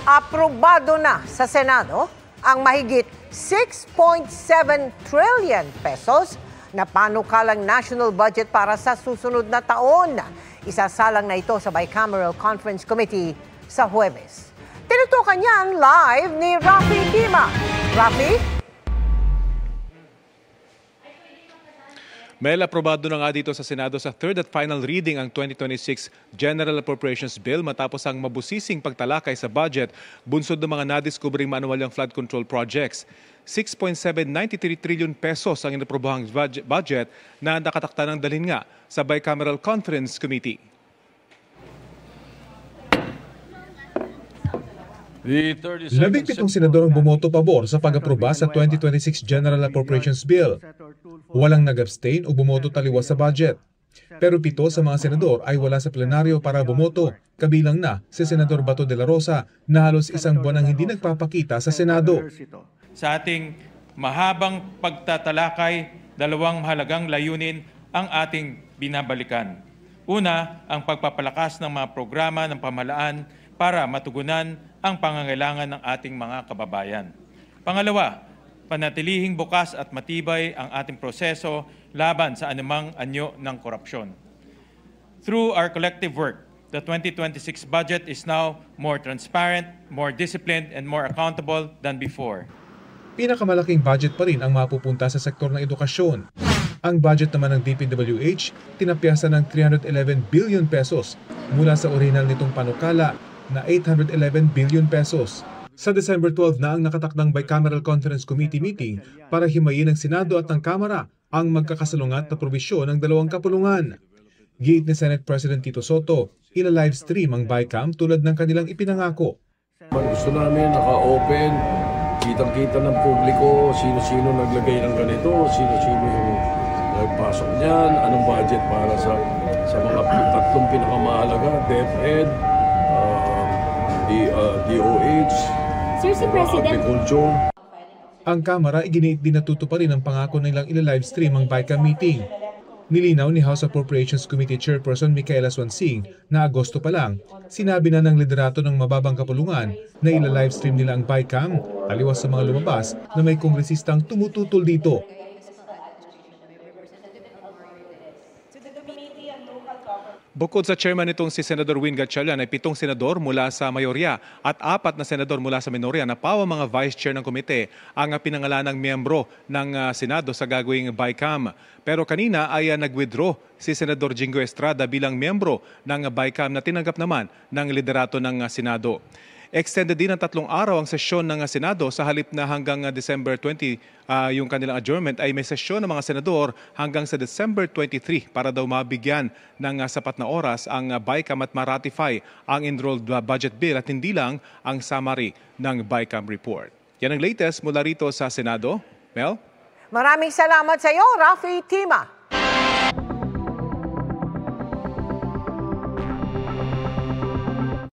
Aprobado na sa Senado ang mahigit 6.7 trillion pesos na panukalang national budget para sa susunod na taon. Isasalang na ito sa Bicameral Conference Committee sa Huwebes. Tinutukan niyan live ni Rafi Tima. Rafi? Mel, aprobado na nga dito sa Senado sa third at final reading ang 2026 General Appropriations Bill matapos ang mabusising pagtalakay sa budget bunsod ng mga nadiskubring maanuwalyang flood control projects. 6.793 trillion pesos ang inaprobahang budget na nakatakda ng dalhin nga sa Bicameral Conference Committee. Labing-pitong senador ang bumoto pabor sa pag-aproba sa 2026 General Appropriations Bill. Walang nag-abstain o bumoto taliwas sa budget. Pero 7 sa mga senador ay wala sa plenaryo para bumoto, kabilang na si Senador Bato de la Rosa na halos isang buwan ang hindi nagpapakita sa Senado. Sa ating mahabang pagtatalakay, dalawang mahalagang layunin ang ating binabalikan. Una, ang pagpapalakas ng mga programa ng pamahalaan para matugunan ang pangangailangan ng ating mga kababayan. Pangalawa, panatilihing bukas at matibay ang ating proseso laban sa anumang anyo ng korupsyon. Through our collective work, the 2026 budget is now more transparent, more disciplined, and more accountable than before. Pinakamalaking budget pa rin ang mapupunta sa sektor ng edukasyon. Ang budget naman ng DPWH, tinapyasan ng 311 billion pesos mula sa orihinal nitong panukala na 811 billion pesos. Sa December 12 na ang nakatakdang Bicameral Conference Committee meeting para himayin ng Senado at ng Kamara ang magkakasalungat na probisyon ng dalawang kapulungan. Giit ni Senate President Tito Soto, ila-livestream ang BICAM tulad ng kanilang ipinangako. Gusto namin naka-open, kitang-kita ng publiko, sino-sino naglagay ng ganito, sino-sino yung nagpasok niyan, anong budget para sa mga tatlong pinakamahalaga, DepEd, DOH, Agriculture. Ang Kamara iginiit din na tutuparin ang pangako nilang ila-livestream ang BICAM meeting. Nilinaw ni House Appropriations Committee Chairperson Micaela Swansing na Agosto pa lang, sinabi na ng liderato ng mababang kapulungan na ila-livestream nila ang BICAM taliwas sa mga lumabas na may kongresistang tumututol dito. Bukod sa chairman nitong si Senador Win Gatchalian ay 7 senador mula sa mayorya at 4 na senador mula sa minorya na pawa mga vice chair ng komite ang pinangalanang miyembro ng Senado sa gagawing BICAM. Pero kanina ay nag-withdraw si Senador Jingo Estrada bilang miyembro ng BICAM na tinanggap naman ng liderato ng Senado. Extended din ng 3 araw ang sesyon ng Senado sa halip na hanggang December 20 yung kanilang adjournment ay may sesyon ng mga senador hanggang sa December 23 para daw mabigyan ng sapat na oras ang BICAM at ma-ratify ang enrolled budget bill at hindi lang ang summary ng BICAM report. Yan ang latest mula rito sa Senado. Mel? Maraming salamat sa iyo, Rafi Tima.